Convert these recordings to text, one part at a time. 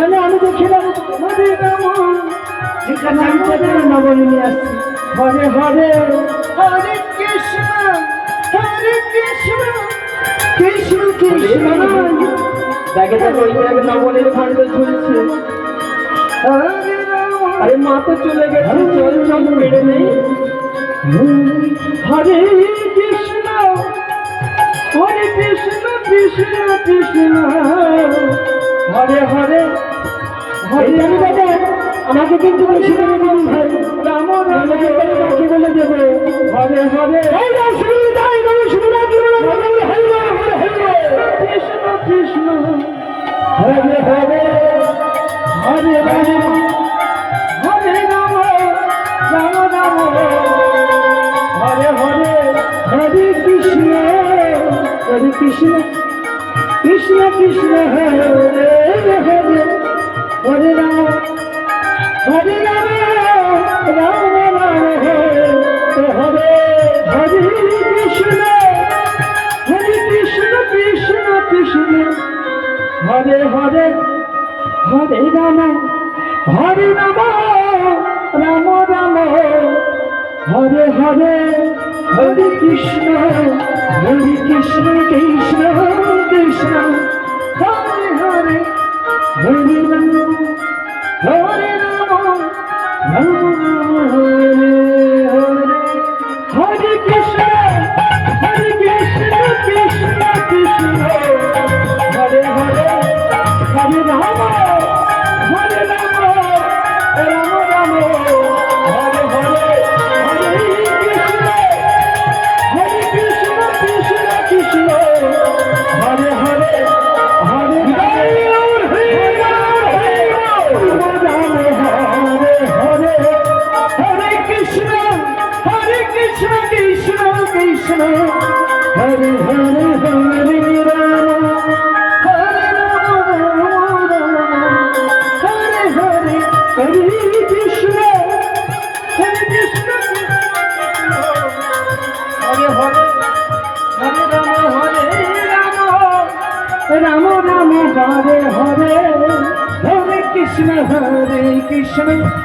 মানে আমি তো খেলাম নবনী নিয়ে আসছি। হরে হরে হরে কৃষ্ণ হরে কৃষ্ণ কৃষ্ণ কৃষ্ণ। দেখে দেখো নবনীর খণ্ড ঝুলছে। আরে মা তো চলে গেছে, চল চল মেরে নেই। হরে কৃষ্ণ হরে কৃষ্ণ কৃষ্ণ কৃষ্ণ হরে হরে হরে। আমাকে কিন্তু রাম রাম বাকি বলে দেবে। হরে হরে কৃষ্ণ কৃষ্ণ হরে হরে হরে হরে হরে রাম রাম রাম হরে হরে হরে কৃষ্ণ হরে কৃষ্ণ কৃষ্ণ কৃষ্ণ হরে হরে হরে রাম হরে রাম রাম রাম হরে হরে হরে কৃষ্ণ কৃষ্ণ কৃষ্ণ হরে হরে হরে রাম রাম রাম হরে হরে হরে কৃষ্ণ কৃষ্ণ কৃষ্ণ হরে হরে হরে রাম হরে রাম রাম রাম হরে হরে হরে কৃষ্ণ কৃষ্ণ কৃষ্ণ হরে হরে হরে রাম রাম রাম হরে হরে হরে কৃষ্ণ কৃষ্ণ কৃষ্ণ হরে হরে হরে হরে কৃষ্ণ কৃষ্ণ কৃষ্ণ হরে হরে হরে রাম হরে রাম হরে হরে হরে কৃষ্ণ হরে হরে হরে রাম রাম রাম হরে হরে হরে কৃষ্ণ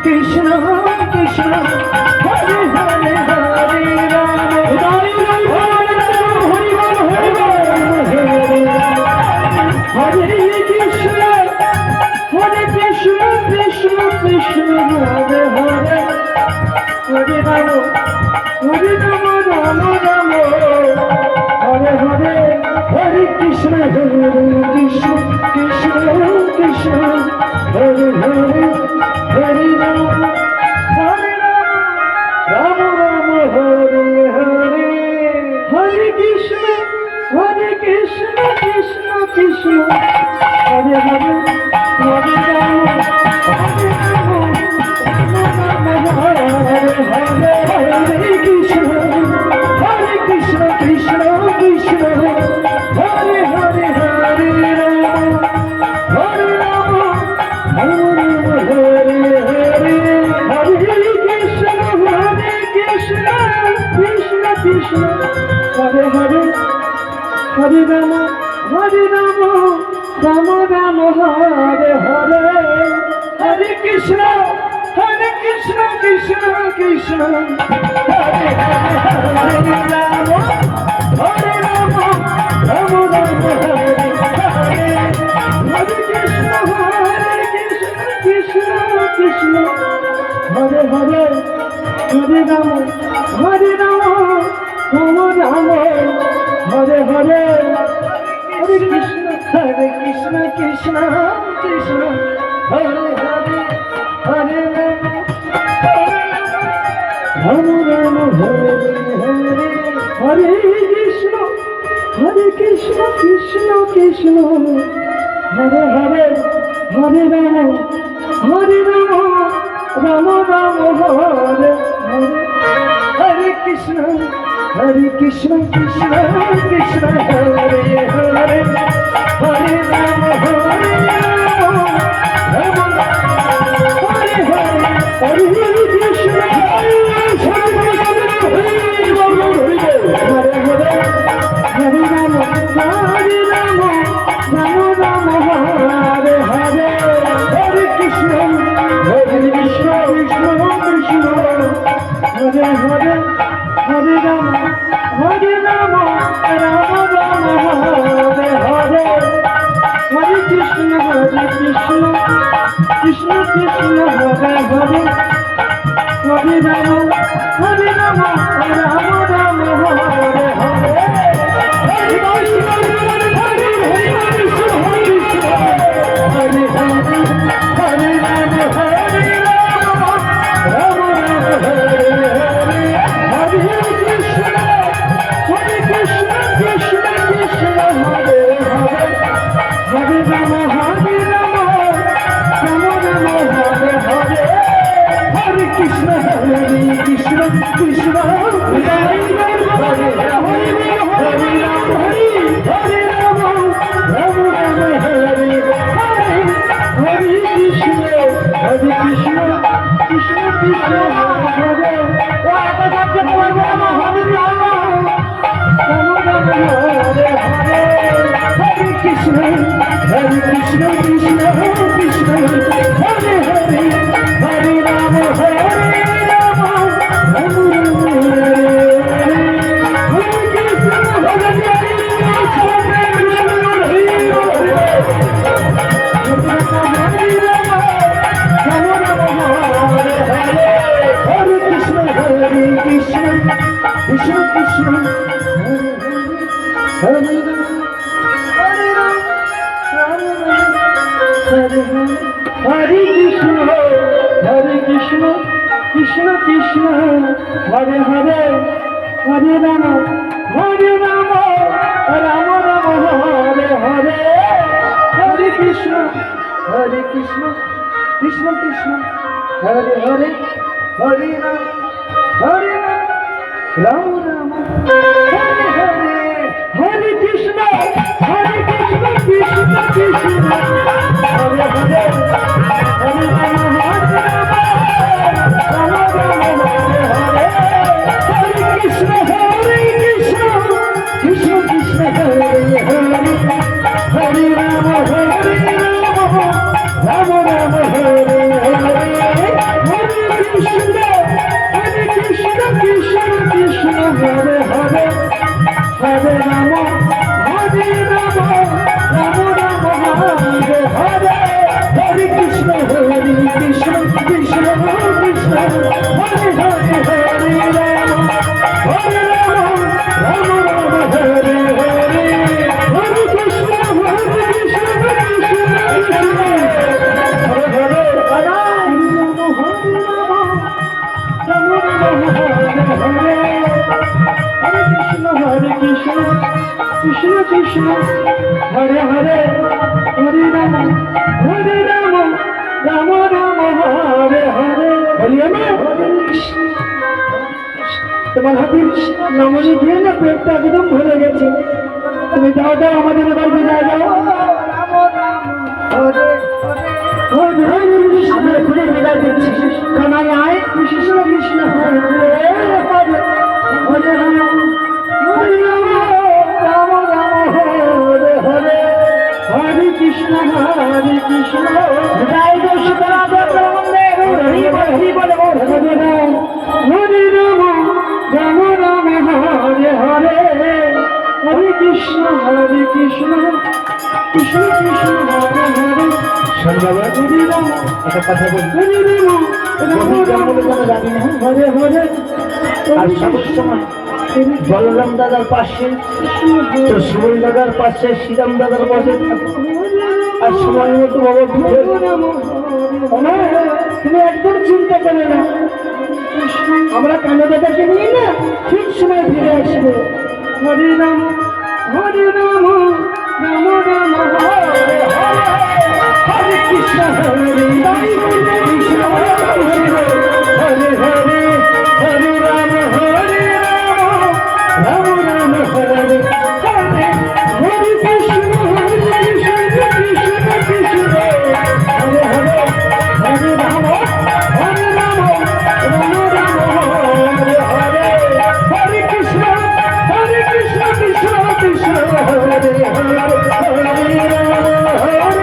কৃষ্ণ কৃষ্ণ হরে হরে হরে রাম হরে কৃষ্ণ কৃষ্ণ কৃষ্ণ হরে হরে হরে রাম রাম রাম হরে হরে হরে কৃষ্ণ কৃষ্ণ কৃষ্ণ হরে হরে হরে রাম রাম রাম হরে হরে হরে কৃষ্ণ কৃষ্ণ কৃষ্ণ হরে হরে হরে রাম হরে কৃষ্ণ কৃষ্ণ কৃষ্ণ হরে হরে হরে রাম হরে রাম হরে হরে হরে কৃষ্ণ কৃষ্ণ কৃষ্ণ হরে হরে হরে রাম রাম রাম হরে হরে হরে কৃষ্ণ কৃষ্ণ কৃষ্ণ হরে হরে রাম হরে রাম রাম রাম হরে হরে হরে কৃষ্ণ কৃষ্ণ কৃষ্ণ হরে হরে হরে রাম রাম রাম হরে হরে হরে কৃষ্ণ কৃষ্ণ কৃষ্ণ হরে হরে হরে রাম রাম রাম হরে হরে হরে কৃষ্ণ কৃষ্ণ কৃষ্ণ হরে হরে হরে রাম রাম রাম হরে হরে হরে কৃষ্ণ কৃষ্ণ কৃষ্ণ হরে হরে হরে রাম রাম হরে হরে হরে কৃষ্ণ কৃষ্ণ কৃষ্ণ হরে হরে হরে রাম হরে রাম রাম রাম হরে হরে হরে কৃষ্ণ হরে হরে হরে কৃষ্ণ হরে হরে হরে রাম হরে রাম রাম রাম হরে হরে হরে কৃষ্ণ কৃষ্ণ কৃষ্ণ হরে হরে হরে রাম হরে রাম রাম রাম হরে হরে হরে কৃষ্ণ হরে কৃষ্ণ কৃষ্ণ হরে হরে হরে রাম হরে রাম রাম রাম হরে হরে হরে কৃষ্ণ কৃষ্ণ কৃষ্ণ হরে ও এত শব্দ পড়বো না হরে রাম রাম রাম হরে হরে হরে কৃষ্ণ কৃষ্ণ কৃষ্ণ হরে হরে হরে রাম হরে রাম রাম রাম হরে হরে কৃষ্ণ হরে হরে কৃষ্ণ হরে কৃষ্ণ কৃষ্ণ কৃষ্ণ হরে হরে রাম রাম রাম হরে হরে কৃষ্ণ কৃষ্ণ কৃষ্ণ হরে হরে হরে রাম রাম রাম হরে হরে হরে কৃষ্ণ কৃষ্ণ কৃষ্ণ হরে হরে হরে রাম রাম রাম হরে হরে হরে কৃষ্ণ কৃষ্ণ কৃষ্ণ হরে হরে হরে রাম রাম রাম হরে হরে হরে কৃষ্ণ কৃষ্ণ কৃষ্ণ হরে হরে হরে রাম রাম রাম হরে হরে হরে কৃষ্ণ কৃষ্ণ কৃষ্ণ হরে হরে হরে রাম রাম রাম হরে হরে হরে কৃষ্ণ কৃষ্ণ কৃষ্ণ হরে হরে হরে রাম রাম রাম হরে হরে হরে কৃষ্ণ কৃষ্ণ কৃষ্ণ হরে হরে হরে রাম রাম রাম হরে হরে তোমার হাতে নমনি দিয়ে না পেটটা একদম ভরে গেছে তুমি যাও আমাদের এবার বিদায় দাও আমি এখনই বিদায় দিচ্ছি কানাই আয় কৃষ্ণ কৃষ্ণ হরে হরে হরে রাম রাম রাম হরে হরে হরে কৃষ্ণ জয় গো সীতারাম হরি বলে হরে রাম রাম রাম হরে হরে হরে কৃষ্ণ কৃষ্ণ কৃষ্ণ হরে হরে সন্ধ্যাবেলা হরে রাম একটা কথা বলি হরে হরে আর সব সময় বলরাম দাদার পাশে তো সুবল দাদার পাশে শ্রীরাম দাদার পাশে আর সময় মতো বাবা তুমি একদম চিন্তা করে না আমরা কানা দাদাকে নিয়ে না ঠিক সময় ফিরে আসবো হরে রাম রাম রাম হরে হরে কৃষ্ণ হরে কৃষ্ণ হরে হরে হরে রাম রাম রাম হরে হরে হরে কৃষ্ণ কৃষ্ণ হরে হরে হরে রাম রাম রাম হরে হরে হরে কৃষ্ণ কৃষ্ণ কৃষ্ণ হরে হরে হরে রাম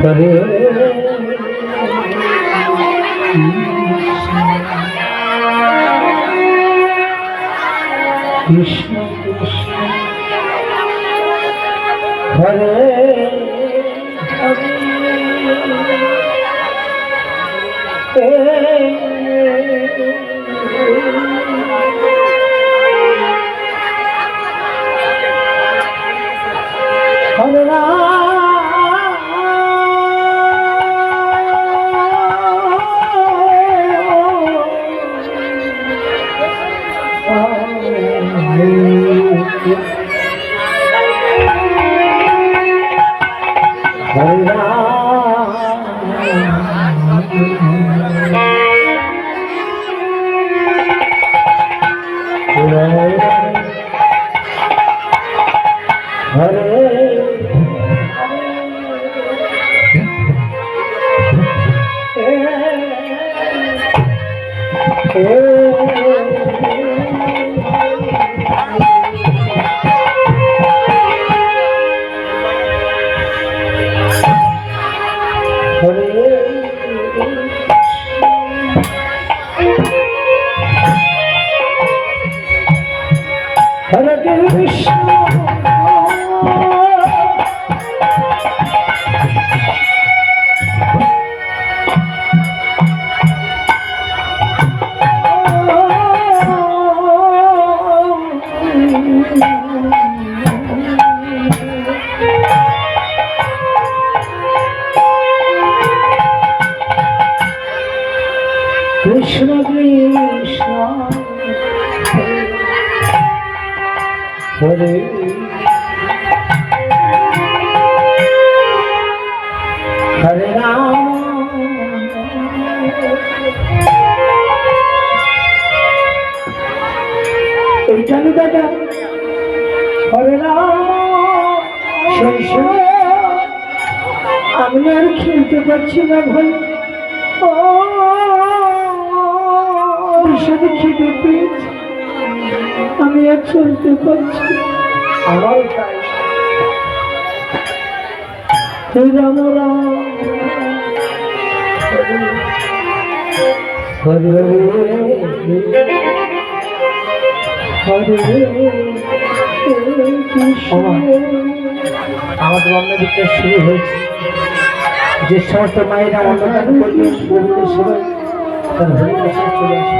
হরে কৃষ্ণ কৃষ্ণ হরে হরে কৃষ্ণ কৃষ্ণ হরে হরে রাম এইখানে দাদা হরে রাম আমি আর খেলতে পারছি না ভাই সাথে খিদে পেয়েছি আমি আর চলতে পারছি আমার তাই রাম রাম হরে হরে আমাদের অন্যদিকটা শুরু হয়েছে যে সমস্ত মায়েরা অন্নদান করবে সবাই তার হরিদাসে চলে আসে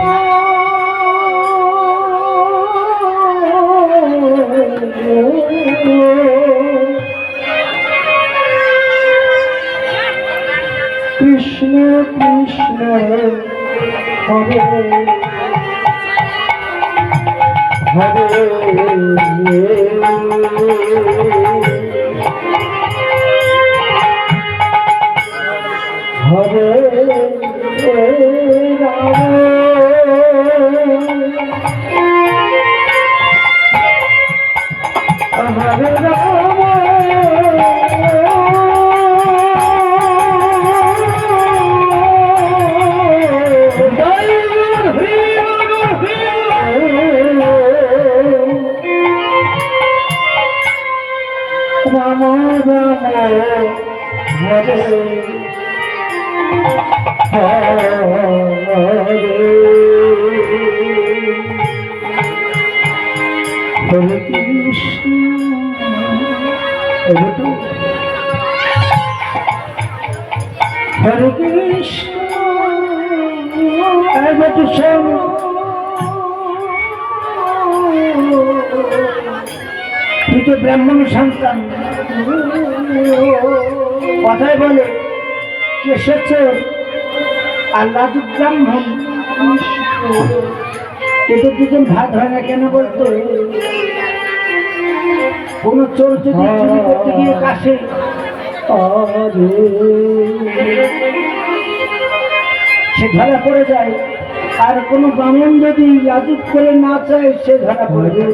কৃষ্ণ কৃষ্ণ হরে হরে হরে রাম হরে কৃষ্ণ হরে কৃষ্ণ তুই তো ব্রাহ্মণ সন্তান কথায় বলে কেশর আর লাজু ব্রাহ্মণ কিন্তু দুজন ভাত হয় না কেন বলতো কোন চোর যদি চুরি করতে গিয়ে কাছে সে ধরা পড়ে যায় আর কোনো ব্রাহ্মণ যদি লাজুক করে না চায় সে ধরা পড়ে যায়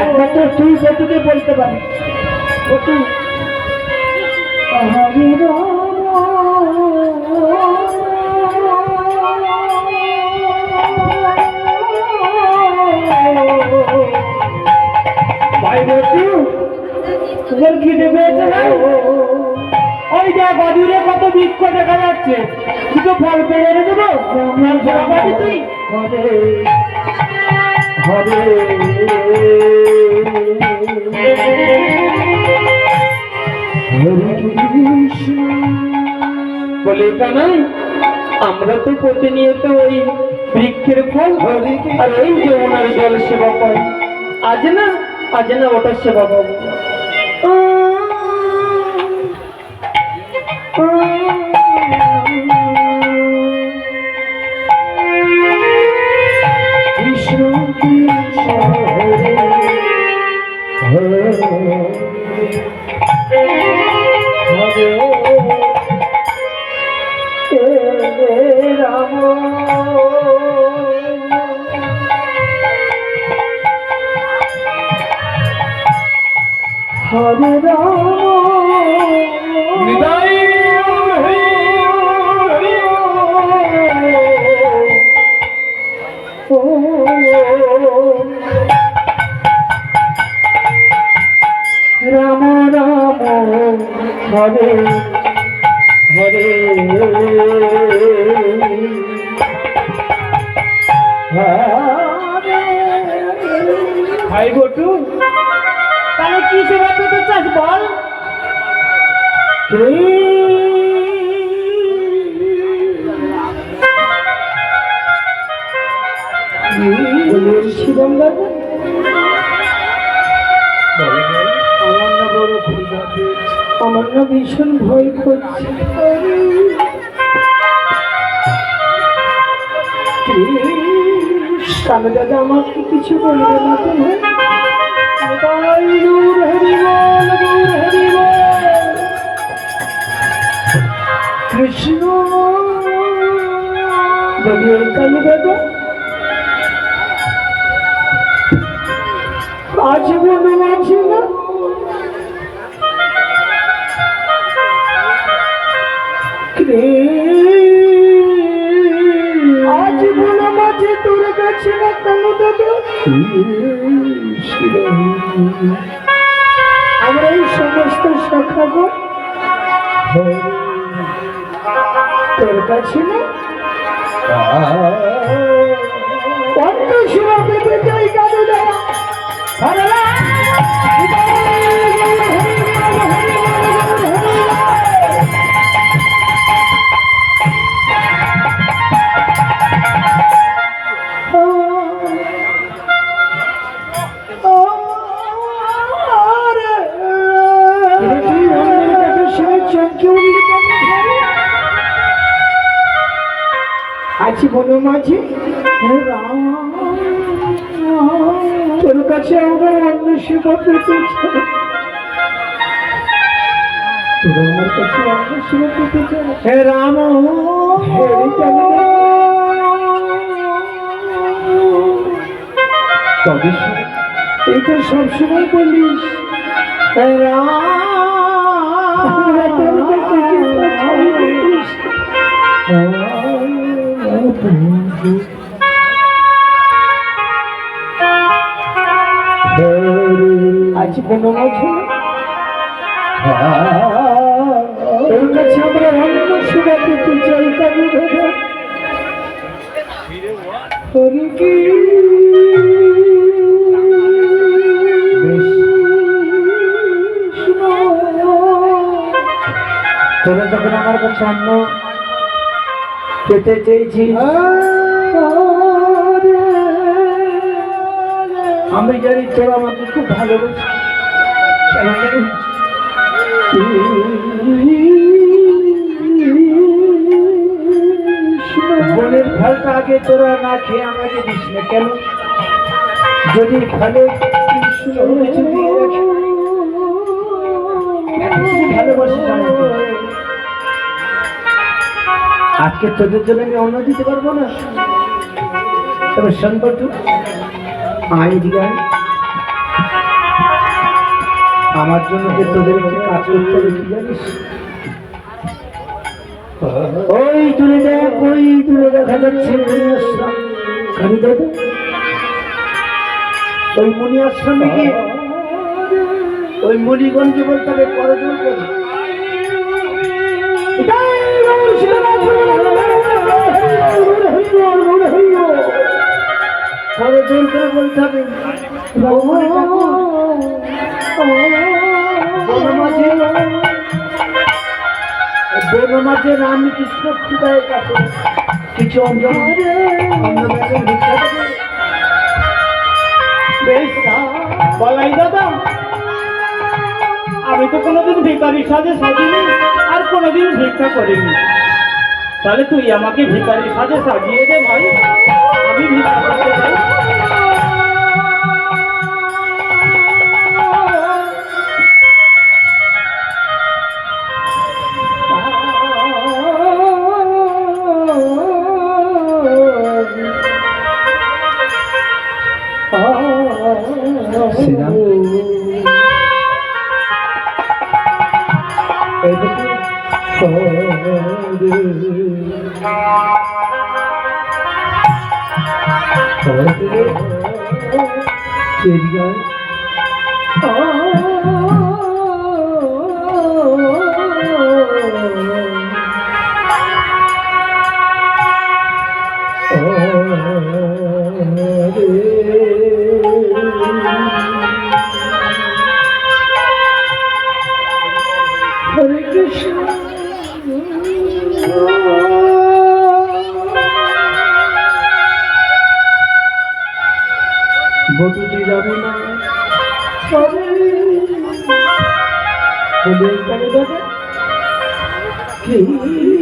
একমাত্র তুই যেটুকু বলতে পারিস তোর খিদে পেয়েছে না? ওই দেখ অদূরে কত বৃক্ষ দেখা যাচ্ছে, দুটো ফল পেড়ে এনে দেবো, আমার সেবা পাবি তুই। হরে বলে কানাই, আমরা তো প্রতিনিয়ত ওই বৃক্ষের ফল আর ওই যমুনার জল সেবা পাই, আজ না ওটা সেবা পাবো। কৃষ্ণ কৃষ্ণ হরে হরে রাম হরে রাম রাম হরে হরে ভাই বটু, তাহলে কি সেবা পেতে চাস বল? শিবম দাদা আমার না বড় ক্ষুধা পেয়েছে, আমার না ভীষণ ভয় করছে। কালো দাদা আমাকে কিছু বলবে না তো? কৃষ্ণ কালু দাদা আজ মনে আছে না? আজ মনে আছে তোর কাছে না কালু দাদা? আমরা এই সমস্ত শাখাগো তোর কাছে না অন্য সেবা পেতে চাই কালু দাদা। আছি বনো মাঝে তোর কাছে আমরা অন্য সেবা পেতে চাই, তোর আমার কাছে অন্য সেবা পেতে চাই। হে রাম তবে এই তো সবসময় বলিস হে রাম। আজ কোনো মাঝে তোর কাছে আমরা অন্য সেবা পেতে চাই কালু দাদা। তোরা যখন আমার কাছে অন্য পেতে চেয়েছি, আমি জানি তোরা আমাকে খুব ভালোবাসি। বনের ফলটা আগে তোরা না খেয়ে আমাকে দিস না কেন? যদি ফলে কিছু দিয়ে রাখি, ভালোবাসিস আমাকে, আজকে তোদের জন্য আমি অন্ন দিতে পারবো না। তবে শোন বটু, আয় দিগা, আমার জন্য যে তোদের একটি কাজ করতে হবে কি জানিস? ওই দূরে দেখা যাচ্ছে মুনি আশ্রম। কালু দাদা, ওই মুনি আশ্রমে গিয়ে ওই মুনিগণকে বলতে হবে করজোর করে করজোর করে বলতে হবে বনমাঝে রামকৃষ্ণ ক্ষুদায় কাছে কিছু অন্য ভিক্ষা দেবে। বেশ বলাই দাদা, আমি তো কোনোদিন ভিখারির সাজে সাজিনি আর কোনোদিন ভিক্ষা করিনি, তাহলে তুই আমাকে ভিখারির সাজে সাজিয়ে দে ভাই, আমি ভিক্ষা করতে চাই। শ্রীরাম হরে কৃষ্ণ বটুটি যাবে না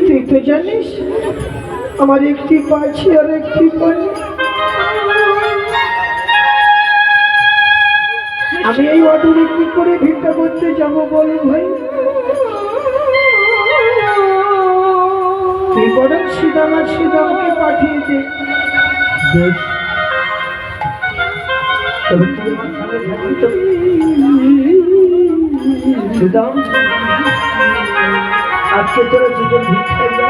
তুই তো জানিস আমার একটি পাচ্ছি আর একটি পাই, আমি এই অটোরে কি করে ভিক্ষা করতে যাব বল ভাই? তুই বরং শ্রীরামকে পাঠিয়ে দে। বেশ, শ্রীরাম আজকে তোরা দুজন ভিক্ষায় যা।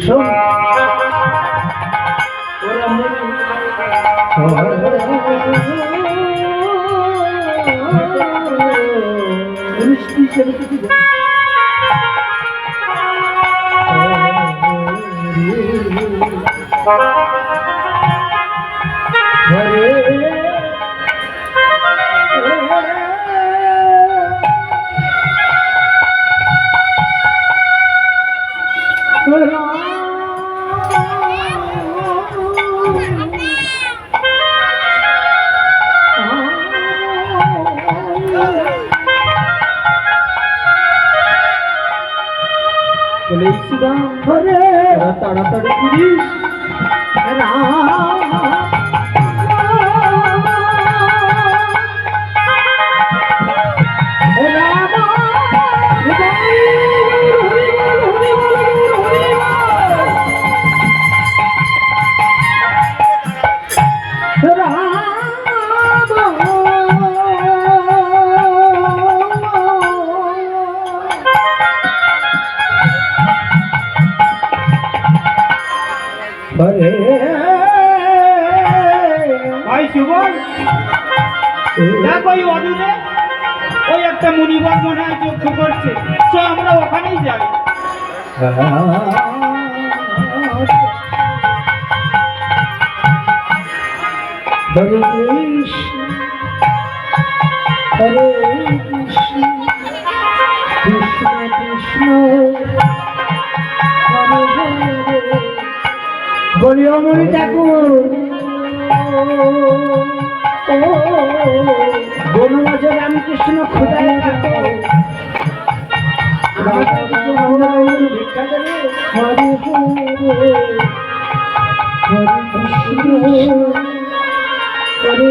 শোন ওরা তাড়াতাড়ি করিস। ভাই সুবল, দেখ ওই অদূরে ওই একটা মুনিবর মনে হয় যজ্ঞ করছে, চ আমরা ওখানেই যাই। হরে কৃষ্ণ হরে কৃষ্ণ কৃষ্ণ কৃষ্ণ হরে হরে। বলি অমরি ঠাকুর বনমাঝে রামকৃষ্ণ খোদায় থাকো, ভিক্ষা দেবে। হরে হরে হরে কৃষ্ণ হরে